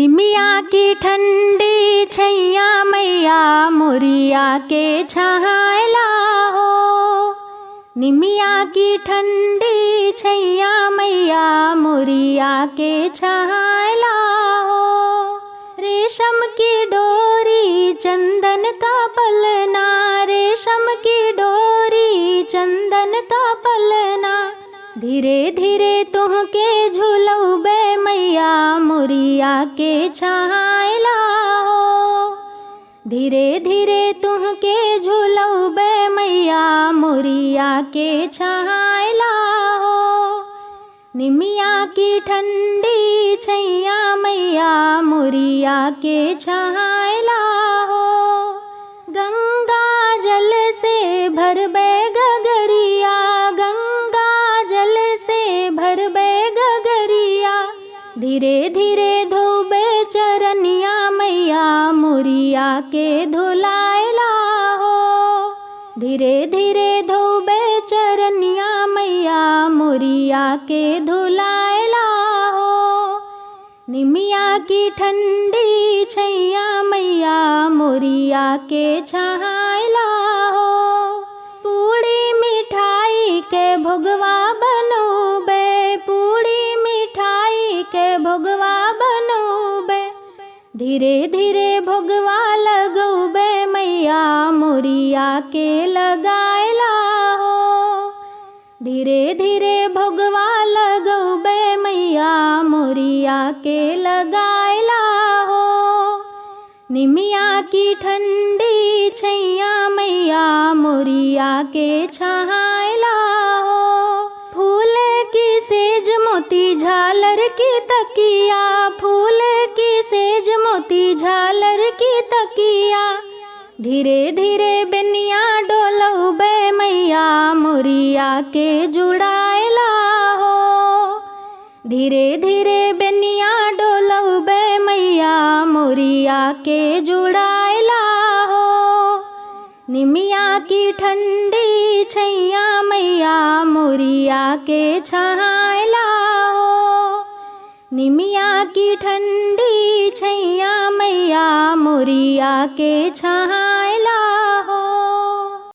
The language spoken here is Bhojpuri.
निमिया की ठंडी छैया मैया मोरिया के छायला हो। निमिया की ठंडी छैया मैया मोरिया के छायला हो। रेशम की डोरी चंदन का पलना, रेशम की डोरी चंदन का पलना। धीरे धीरे तुहके झुलौबे मैया मोरिया के छायला हो। धीरे धीरे तुहके झुलौबे मैया मोरिया के छायला हो। निमिया की ठंडी छैया मैया मोरिया के छायला हो। गंगा जल से भरबे गगरिया, गंगा जल से भरबे गगरिया। धीरे धीरे धोबे चरनिया मैया मोरिया के धुलायला हो। धीरे धीरे धोबे चरनिया मैया मोरिया के धुलायला हो। निमिया की ठंडी छैया मैया मोरिया के छायला हो। पूड़ी मिठाई के भोगवा बनोबे, पूड़ी मिठाई के भोगवा बनोबे। धीरे धीरे भोगवा लगौबे मैया मोरिया के लगायला हो। धीरे धीरे भोगवा लगौबे मैया मोरिया के लगायला हो। निमिया की ठंडी छैया मैया मोरिया के छायला हो। फूल की सेज मोती झालर की तकिया, फूल की सेज मोती झालर की तकिया। धीरे धीरे बेनिया डोलौबे मैया मोरिया के जुड़ायला हो। धीरे धीरे बेनिया डोलौबे मैया मोरिया के जुड़ायला हो। निमिया की ठंडी छैया मैया मोरिया के छायला हो। निमिया की ठंडी छैया मैया मोरिया के छायला